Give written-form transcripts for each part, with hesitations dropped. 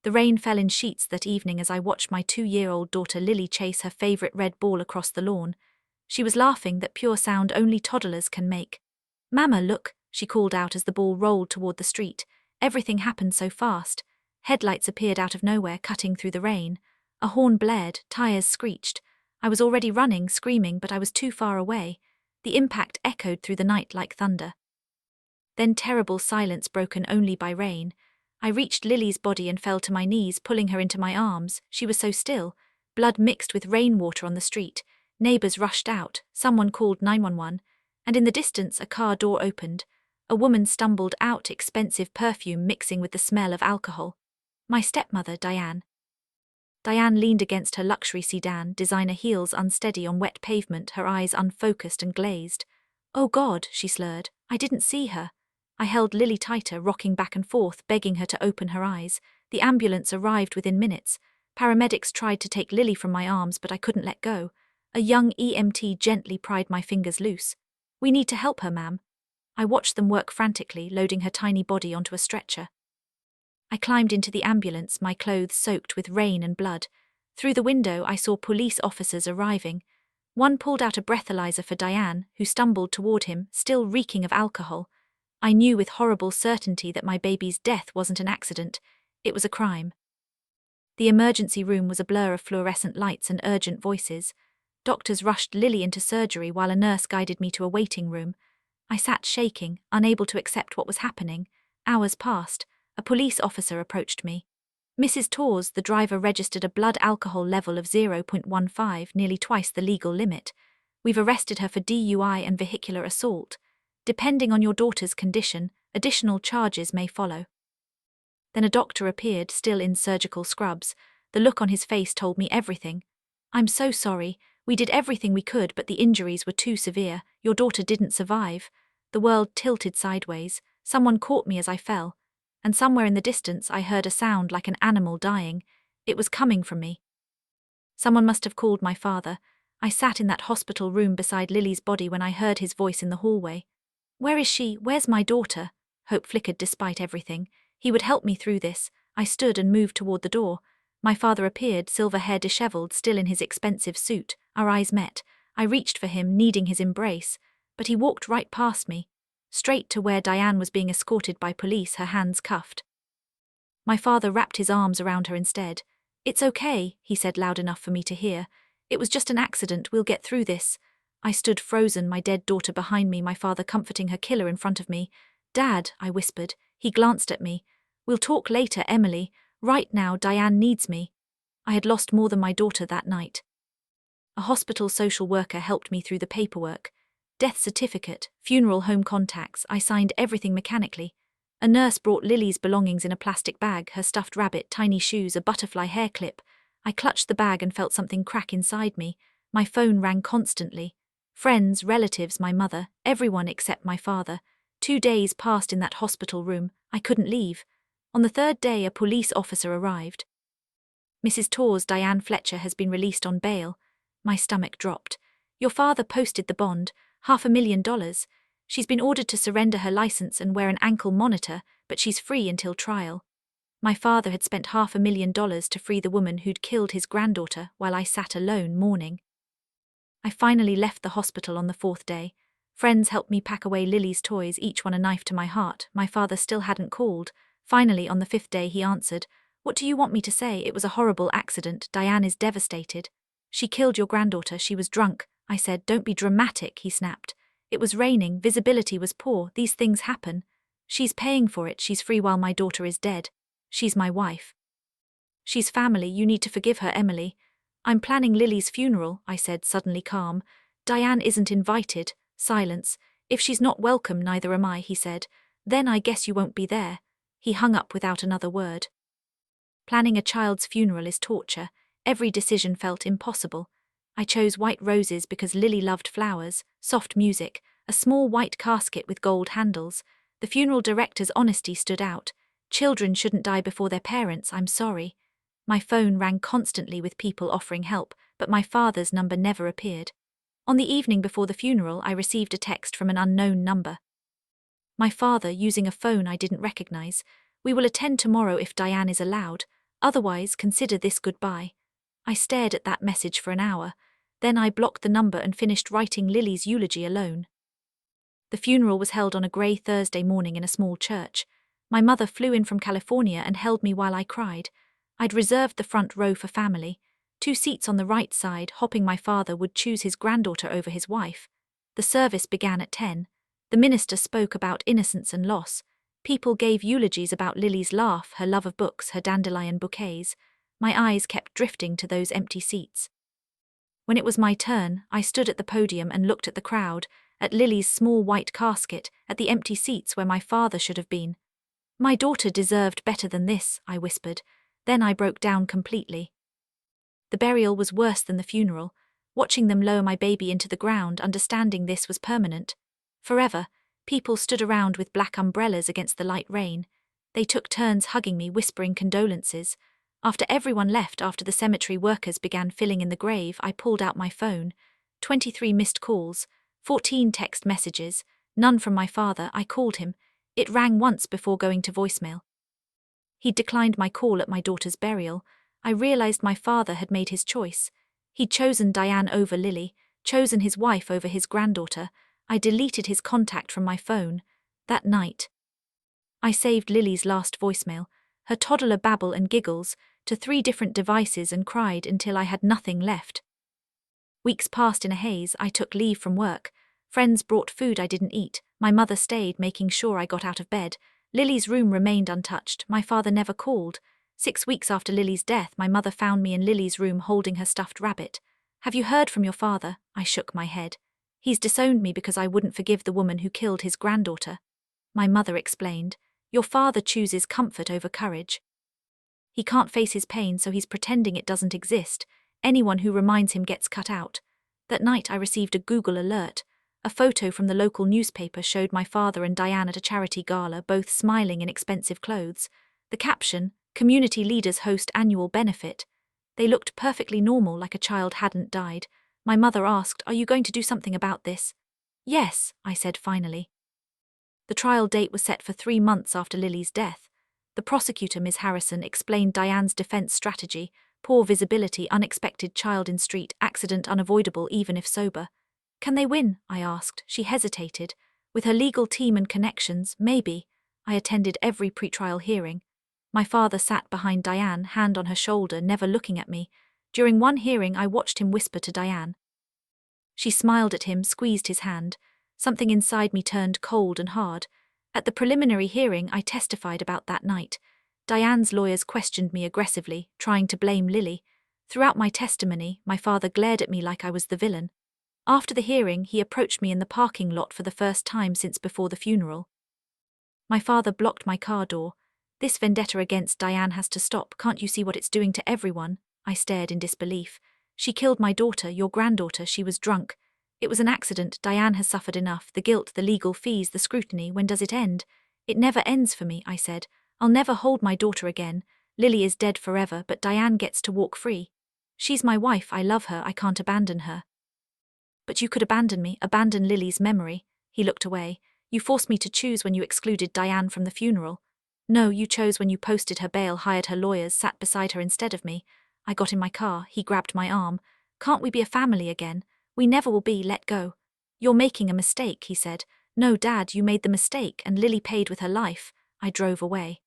The rain fell in sheets that evening as I watched my 2-year-old daughter Lily chase her favorite red ball across the lawn. She was laughing, that pure sound only toddlers can make. "Mama, look," she called out as the ball rolled toward the street. Everything happened so fast. Headlights appeared out of nowhere, cutting through the rain. A horn blared, tires screeched. I was already running, screaming, but I was too far away. The impact echoed through the night like thunder. Then terrible silence broken only by rain. I reached Lily's body and fell to my knees, pulling her into my arms. She was so still. Blood mixed with rainwater on the street. Neighbors rushed out. Someone called 911. And in the distance, a car door opened. A woman stumbled out, expensive perfume mixing with the smell of alcohol. My stepmother, Diane. Diane leaned against her luxury sedan, designer heels unsteady on wet pavement, her eyes unfocused and glazed. "Oh God," she slurred. "I didn't see her." I held Lily tighter, rocking back and forth, begging her to open her eyes. The ambulance arrived within minutes. Paramedics tried to take Lily from my arms, but I couldn't let go. A young EMT gently pried my fingers loose. "We need to help her, ma'am." I watched them work frantically, loading her tiny body onto a stretcher. I climbed into the ambulance, my clothes soaked with rain and blood. Through the window, I saw police officers arriving. One pulled out a breathalyzer for Diane, who stumbled toward him, still reeking of alcohol. I knew with horrible certainty that my baby's death wasn't an accident. It was a crime. The emergency room was a blur of fluorescent lights and urgent voices. Doctors rushed Lily into surgery while a nurse guided me to a waiting room. I sat shaking, unable to accept what was happening. Hours passed. A police officer approached me. "Mrs. Torres," the driver registered a blood alcohol level of 0.15, nearly twice the legal limit. "We've arrested her for DUI and vehicular assault. Depending on your daughter's condition, additional charges may follow." Then a doctor appeared, still in surgical scrubs. The look on his face told me everything. "I'm so sorry. We did everything we could, but the injuries were too severe. Your daughter didn't survive." The world tilted sideways. Someone caught me as I fell. And somewhere in the distance I heard a sound like an animal dying. It was coming from me. Someone must have called my father. I sat in that hospital room beside Lily's body when I heard his voice in the hallway. "Where is she? Where's my daughter?" Hope flickered despite everything. He would help me through this. I stood and moved toward the door. My father appeared, silver hair disheveled, still in his expensive suit. Our eyes met. I reached for him, needing his embrace. But he walked right past me, straight to where Diane was being escorted by police, her hands cuffed. My father wrapped his arms around her instead. "It's okay," he said loud enough for me to hear. "It was just an accident. We'll get through this." I stood frozen, my dead daughter behind me, my father comforting her killer in front of me. "Dad," I whispered. He glanced at me. "We'll talk later, Emily. Right now, Diane needs me." I had lost more than my daughter that night. A hospital social worker helped me through the paperwork. Death certificate, funeral home contacts, I signed everything mechanically. A nurse brought Lily's belongings in a plastic bag, her stuffed rabbit, tiny shoes, a butterfly hair clip. I clutched the bag and felt something crack inside me. My phone rang constantly. Friends, relatives, my mother, everyone except my father. 2 days passed in that hospital room. I couldn't leave. On the 3rd day, a police officer arrived. "Mrs. Torres, Diane Fletcher, has been released on bail." My stomach dropped. "Your father posted the bond, $500,000. She's been ordered to surrender her license and wear an ankle monitor, but she's free until trial." My father had spent $500,000 to free the woman who'd killed his granddaughter while I sat alone mourning. I finally left the hospital on the 4th day. Friends helped me pack away Lily's toys, each one a knife to my heart. My father still hadn't called. Finally, on the 5th day, he answered. "What do you want me to say? It was a horrible accident. Diane is devastated." "She killed your granddaughter. She was drunk." I said. "Don't be dramatic," he snapped. "It was raining. Visibility was poor. These things happen. She's paying for it. She's free while my daughter is dead. She's my wife. She's family. You need to forgive her, Emily." "I'm planning Lily's funeral," I said, suddenly calm. "Diane isn't invited." Silence. "If she's not welcome, neither am I," he said. "Then I guess you won't be there." He hung up without another word. Planning a child's funeral is torture. Every decision felt impossible. I chose white roses because Lily loved flowers, soft music, a small white casket with gold handles. The funeral director's honesty stood out. "Children shouldn't die before their parents, I'm sorry." My phone rang constantly with people offering help, but my father's number never appeared. On the evening before the funeral, I received a text from an unknown number. My father, using a phone I didn't recognize. "We will attend tomorrow if Diane is allowed. Otherwise, consider this goodbye. I stared at that message for an hour. Then I blocked the number and finished writing Lily's eulogy alone. The funeral was held on a grey Thursday morning in a small church. My mother flew in from California and held me while I cried. I'd reserved the front row for family. 2 seats on the right side, hoping my father would choose his granddaughter over his wife. The service began at 10. The minister spoke about innocence and loss. People gave eulogies about Lily's laugh, her love of books, her dandelion bouquets. My eyes kept drifting to those empty seats. When it was my turn, I stood at the podium and looked at the crowd, at Lily's small white casket, at the empty seats where my father should have been. My daughter deserved better than this, I whispered. Then I broke down completely. The burial was worse than the funeral. Watching them lower my baby into the ground, understanding this was permanent. Forever, people stood around with black umbrellas against the light rain. They took turns hugging me, whispering condolences. After everyone left, after the cemetery workers began filling in the grave, I pulled out my phone. 23 missed calls, 14 text messages, none from my father. I called him. It rang once before going to voicemail. He'd declined my call at my daughter's burial. I realized my father had made his choice. He'd chosen Diane over Lily, chosen his wife over his granddaughter. I deleted his contact from my phone. That night, I saved Lily's last voicemail, her toddler babble and giggles, to 3 different devices and cried until I had nothing left. Weeks passed in a haze. I took leave from work. Friends brought food I didn't eat. My mother stayed, making sure I got out of bed. Lily's room remained untouched. My father never called. 6 weeks after Lily's death, my mother found me in Lily's room holding her stuffed rabbit. "Have you heard from your father?" I shook my head. "He's disowned me because I wouldn't forgive the woman who killed his granddaughter." My mother explained. "Your father chooses comfort over courage. He can't face his pain, so he's pretending it doesn't exist. Anyone who reminds him gets cut out." That night I received a Google alert. A photo from the local newspaper showed my father and Diane at a charity gala, both smiling in expensive clothes. The caption, "Community leaders host annual benefit." They looked perfectly normal, like a child hadn't died. My mother asked, "Are you going to do something about this?" "Yes," I said finally. The trial date was set for 3 months after Lily's death. The prosecutor, Ms. Harrison, explained Diane's defense strategy: poor visibility, unexpected child in street, accident unavoidable even if sober. "Can they win?" I asked. She hesitated. With her legal team and connections, maybe. I attended every pretrial hearing. My father sat behind Diane, hand on her shoulder, never looking at me. During one hearing, I watched him whisper to Diane. She smiled at him, squeezed his hand. Something inside me turned cold and hard. At the preliminary hearing, I testified about that night. Diane's lawyers questioned me aggressively, trying to blame Lily. Throughout my testimony, my father glared at me like I was the villain. After the hearing, he approached me in the parking lot for the first time since before the funeral. My father blocked my car door. "This vendetta against Diane has to stop. Can't you see what it's doing to everyone?" I stared in disbelief. "She killed my daughter, your granddaughter. She was drunk. It was an accident. Diane has suffered enough. The guilt, the legal fees, the scrutiny. When does it end?" "It never ends for me," I said. "I'll never hold my daughter again. Lily is dead forever, but Diane gets to walk free. She's my wife. I love her. I can't abandon her." "But you could abandon me, abandon Lily's memory." He looked away. "You forced me to choose when you excluded Diane from the funeral." "No, you chose when you posted her bail, hired her lawyers, sat beside her instead of me." I got in my car. He grabbed my arm. "Can't we be a family again? We never will be. Let go." "You're making a mistake," he said. "No, Dad, you made the mistake, and Lily paid with her life." I drove away.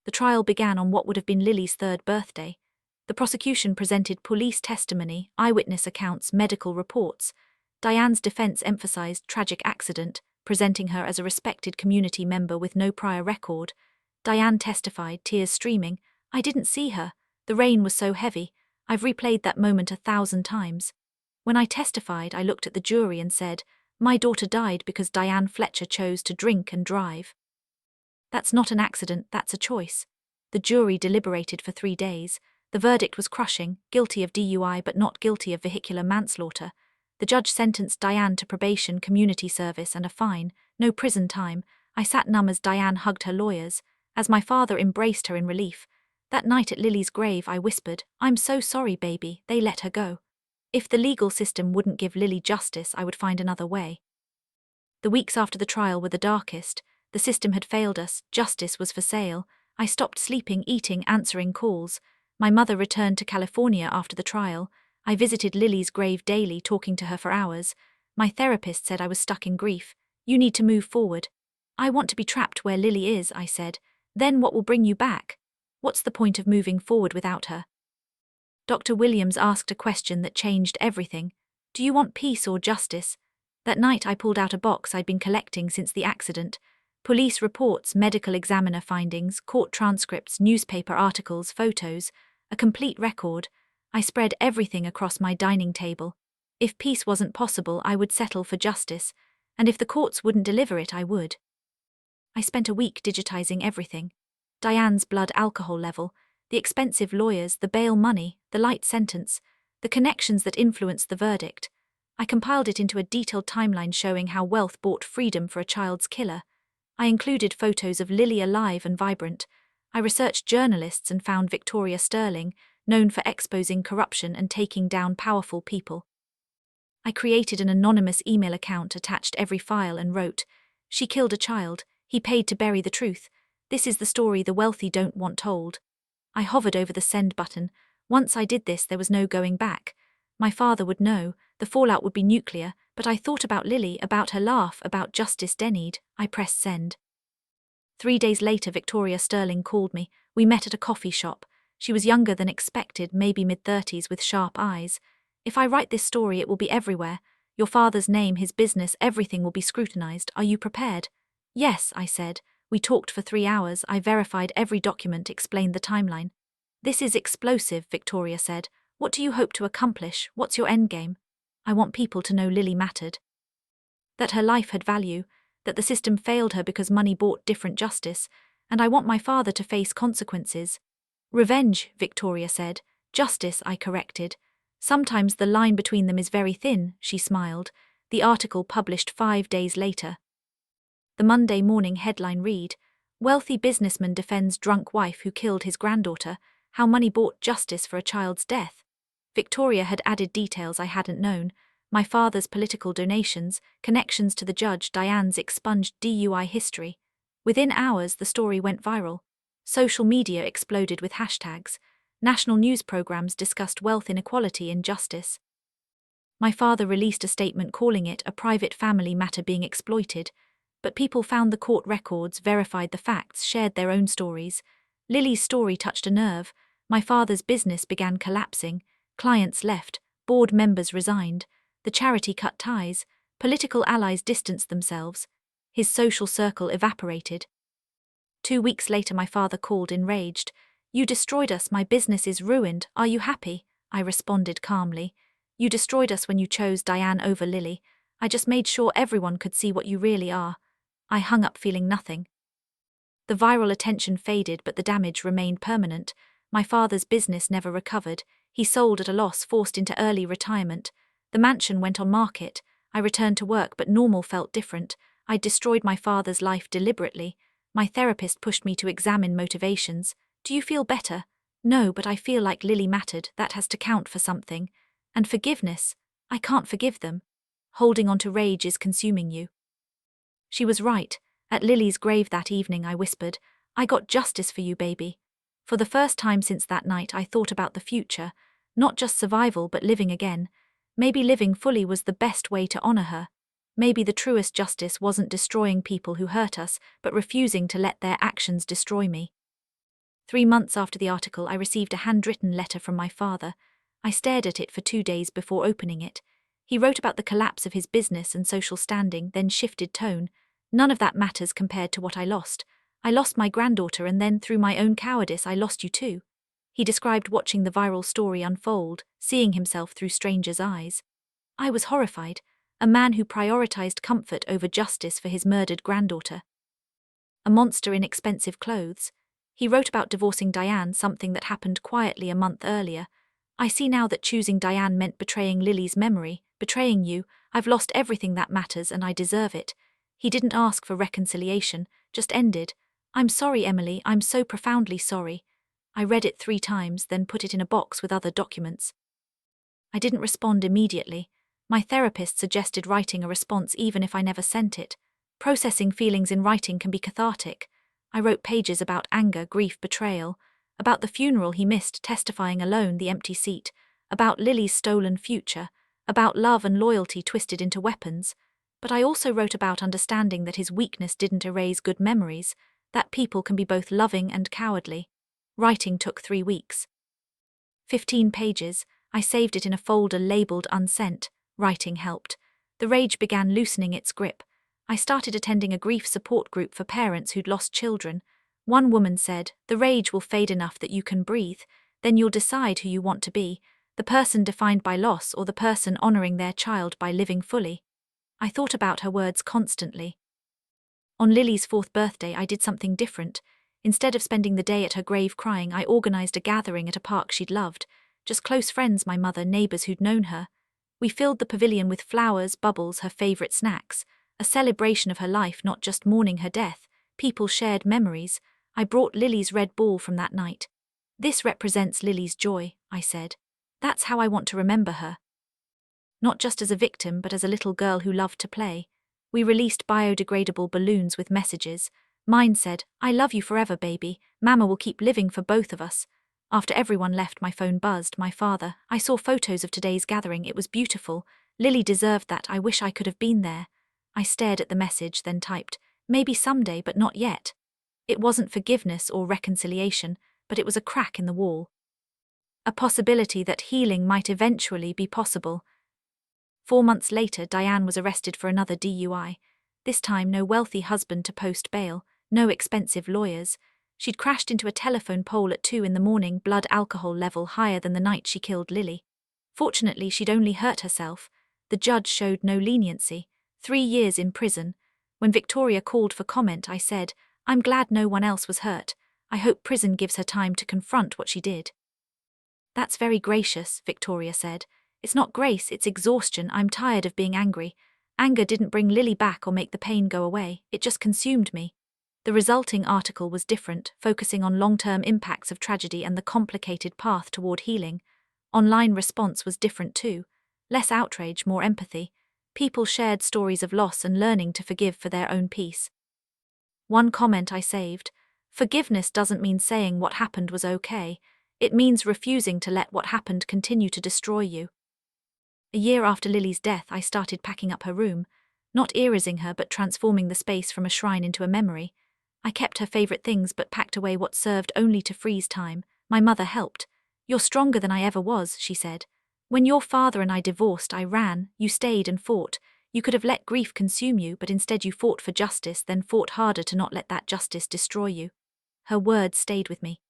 The trial began on what would have been Lily's 3rd birthday. The prosecution presented police testimony, eyewitness accounts, medical reports. Diane's defense emphasized tragic accident, presenting her as a respected community member with no prior record. Diane testified, tears streaming. "I didn't see her. The rain was so heavy. I've replayed that moment 1,000 times. When I testified, I looked at the jury and said, 'My daughter died because Diane Fletcher chose to drink and drive.' That's not an accident, that's a choice." The jury deliberated for 3 days. The verdict was crushing: guilty of DUI but not guilty of vehicular manslaughter. The judge sentenced Diane to probation, community service, and a fine. No prison time. I sat numb as Diane hugged her lawyers, as my father embraced her in relief. That night at Lily's grave, I whispered, "I'm so sorry, baby, they let her go. If the legal system wouldn't give Lily justice, I would find another way." The weeks after the trial were the darkest. The system had failed us, justice was for sale. I stopped sleeping, eating, answering calls. My mother returned to California after the trial. I visited Lily's grave daily, talking to her for hours. My therapist said I was stuck in grief. You need to move forward. I want to be trapped where Lily is, I said. Then what will bring you back? What's the point of moving forward without her? Dr. Williams asked a question that changed everything. Do you want peace or justice? That night I pulled out a box I'd been collecting since the accident. Police reports, medical examiner findings, court transcripts, newspaper articles, photos, a complete record. I spread everything across my dining table. If peace wasn't possible, I would settle for justice, and if the courts wouldn't deliver it, I would. I spent a week digitizing everything. Diane's blood alcohol level, the expensive lawyers, the bail money, the light sentence, the connections that influenced the verdict. I compiled it into a detailed timeline showing how wealth bought freedom for a child's killer. I included photos of Lily alive and vibrant. I researched journalists and found Victoria Sterling, known for exposing corruption and taking down powerful people. I created an anonymous email account, attached every file, and wrote, "She killed a child. He paid to bury the truth. This is the story the wealthy don't want told." I hovered over the send button. Once I did this, there was no going back. My father would know, the fallout would be nuclear, but I thought about Lily, about her laugh, about justice Dennied. I pressed send. 3 days later, Victoria Sterling called me. We met at a coffee shop. She was younger than expected, maybe mid-30s, with sharp eyes. "If I write this story, it will be everywhere. Your father's name, his business, everything will be scrutinized. Are you prepared?" "Yes," I said. We talked for 3 hours. I verified every document, explained the timeline. "This is explosive," Victoria said. "What do you hope to accomplish? What's your endgame?" "I want people to know Lily mattered. That her life had value, that the system failed her because money bought different justice, and I want my father to face consequences." "Revenge," Victoria said. "Justice," I corrected. "Sometimes the line between them is very thin," she smiled. The article published 5 days later. The Monday morning headline read, "Wealthy businessman defends drunk wife who killed his granddaughter. How money bought justice for a child's death." Victoria had added details I hadn't known. My father's political donations, connections to the judge, Diane's expunged DUI history. Within hours, the story went viral. Social media exploded with hashtags. National news programs discussed wealth inequality and justice. My father released a statement calling it a private family matter being exploited. But people found the court records, verified the facts, shared their own stories. Lily's story touched a nerve. My father's business began collapsing. Clients left. Board members resigned. The charity cut ties. Political allies distanced themselves. His social circle evaporated. 2 weeks later, my father called, enraged. "You destroyed us. My business is ruined. Are you happy?" I responded calmly. "You destroyed us when you chose Diane over Lily. I just made sure everyone could see what you really are." I hung up feeling nothing. The viral attention faded, but the damage remained permanent. My father's business never recovered. He sold at a loss, forced into early retirement. The mansion went on market. I returned to work, but normal felt different. I destroyed my father's life deliberately. My therapist pushed me to examine motivations. "Do you feel better?" "No, but I feel like Lily mattered. That has to count for something." "And forgiveness? I can't forgive them. Holding on to rage is consuming you." She was right. At Lily's grave that evening, I whispered, "I got justice for you, baby." For the first time since that night, I thought about the future. Not just survival, but living again. Maybe living fully was the best way to honor her. Maybe the truest justice wasn't destroying people who hurt us, but refusing to let their actions destroy me. 3 months after the article, I received a handwritten letter from my father. I stared at it for 2 days before opening it. He wrote about the collapse of his business and social standing, then shifted tone. "None of that matters compared to what I lost. I lost my granddaughter, and then, through my own cowardice, I lost you too." He described watching the viral story unfold, seeing himself through strangers' eyes. I was horrified. A man who prioritized comfort over justice for his murdered granddaughter. A monster in expensive clothes. He wrote about divorcing Diane, something that happened quietly a month earlier. "I see now that choosing Diane meant betraying Lily's memory, betraying you. I've lost everything that matters, and I deserve it." He didn't ask for reconciliation, just ended. "I'm sorry, Emily, I'm so profoundly sorry." I read it 3 times, then put it in a box with other documents. I didn't respond immediately. My therapist suggested writing a response even if I never sent it. Processing feelings in writing can be cathartic. I wrote pages about anger, grief, betrayal, about the funeral he missed, testifying alone, the empty seat, about Lily's stolen future, about love and loyalty twisted into weapons. But I also wrote about understanding that his weakness didn't erase good memories, that people can be both loving and cowardly. Writing took 3 weeks. 15 pages, I saved it in a folder labeled unsent. Writing helped. The rage began loosening its grip. I started attending a grief support group for parents who'd lost children. One woman said, "The rage will fade enough that you can breathe, then you'll decide who you want to be, the person defined by loss or the person honoring their child by living fully." I thought about her words constantly. On Lily's 4th birthday, I did something different. Instead of spending the day at her grave crying, I organized a gathering at a park she'd loved. Just close friends, my mother, neighbors who'd known her. We filled the pavilion with flowers, bubbles, her favorite snacks. A celebration of her life, not just mourning her death. People shared memories. I brought Lily's red ball from that night. "This represents Lily's joy," I said. "That's how I want to remember her. Not just as a victim, but as a little girl who loved to play." We released biodegradable balloons with messages. Mine said, "I love you forever, baby. Mama will keep living for both of us." After everyone left, my phone buzzed. My father. "I saw photos of today's gathering. It was beautiful. Lily deserved that. I wish I could have been there." I stared at the message, then typed, "Maybe someday, but not yet." It wasn't forgiveness or reconciliation, but it was a crack in the wall. A possibility that healing might eventually be possible. 4 months later, Diane was arrested for another DUI. This time, no wealthy husband to post bail, no expensive lawyers. She'd crashed into a telephone pole at 2 a.m, blood alcohol level higher than the night she killed Lily. Fortunately, she'd only hurt herself. The judge showed no leniency. 3 years in prison. When Victoria called for comment, I said, "I'm glad no one else was hurt. I hope prison gives her time to confront what she did." "That's very gracious," Victoria said. "It's not grace, it's exhaustion. I'm tired of being angry. Anger didn't bring Lily back or make the pain go away, it just consumed me." The resulting article was different, focusing on long-term impacts of tragedy and the complicated path toward healing. Online response was different too. Less outrage, more empathy. People shared stories of loss and learning to forgive for their own peace. One comment I saved: "Forgiveness doesn't mean saying what happened was okay. It means refusing to let what happened continue to destroy you." A year after Lily's death, I started packing up her room, not erasing her but transforming the space from a shrine into a memory. I kept her favorite things but packed away what served only to freeze time. My mother helped. "You're stronger than I ever was," she said. "When your father and I divorced, I ran, you stayed and fought. You could have let grief consume you, but instead you fought for justice, then fought harder to not let that justice destroy you." Her words stayed with me.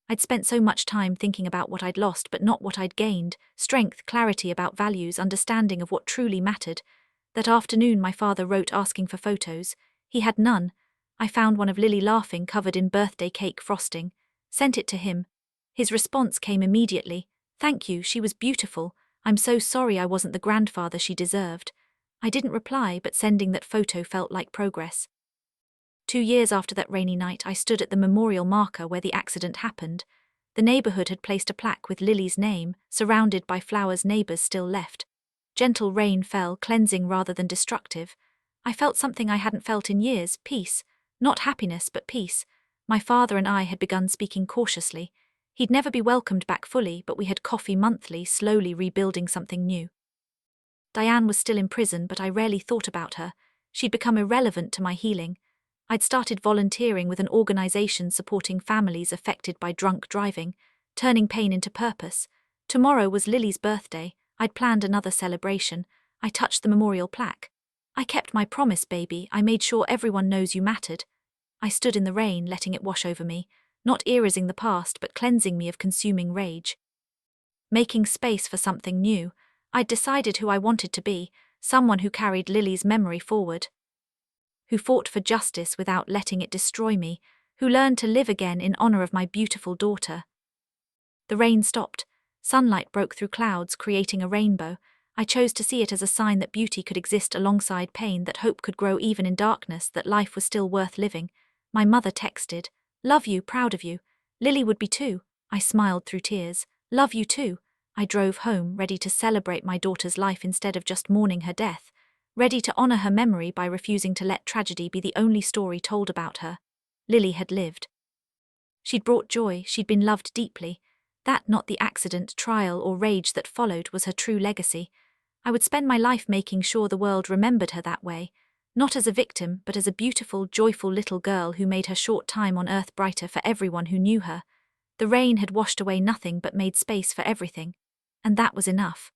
I'd spent so much time thinking about what I'd lost but not what I'd gained: strength, clarity about values, understanding of what truly mattered. That afternoon my father wrote asking for photos. He had none. I found one of Lily laughing, covered in birthday cake frosting. Sent it to him. His response came immediately. "Thank you, she was beautiful. I'm so sorry I wasn't the grandfather she deserved." I didn't reply, but sending that photo felt like progress. 2 years after that rainy night, I stood at the memorial marker where the accident happened. The neighborhood had placed a plaque with Lily's name, surrounded by flowers neighbors still left. Gentle rain fell, cleansing rather than destructive. I felt something I hadn't felt in years: peace. Not happiness, but peace. My father and I had begun speaking cautiously. He'd never be welcomed back fully, but we had coffee monthly, slowly rebuilding something new. Diane was still in prison, but I rarely thought about her. She'd become irrelevant to my healing. I'd started volunteering with an organization supporting families affected by drunk driving, turning pain into purpose. Tomorrow was Lily's birthday. I'd planned another celebration. I touched the memorial plaque. "I kept my promise, baby. I made sure everyone knows you mattered." I stood in the rain, letting it wash over me, not erasing the past, but cleansing me of consuming rage. Making space for something new. I'd decided who I wanted to be, someone who carried Lily's memory forward, who fought for justice without letting it destroy me, who learned to live again in honor of my beautiful daughter. The rain stopped. Sunlight broke through clouds, creating a rainbow. I chose to see it as a sign that beauty could exist alongside pain, that hope could grow even in darkness, that life was still worth living. My mother texted, "Love you, proud of you." Lily would be too. I smiled through tears. "Love you too." I drove home, ready to celebrate my daughter's life instead of just mourning her death, ready to honor her memory by refusing to let tragedy be the only story told about her. Lily had lived. She'd brought joy, she'd been loved deeply. That, not the accident, trial, or rage that followed, was her true legacy. I would spend my life making sure the world remembered her that way, not as a victim, but as a beautiful, joyful little girl who made her short time on earth brighter for everyone who knew her. The rain had washed away nothing but made space for everything. And that was enough.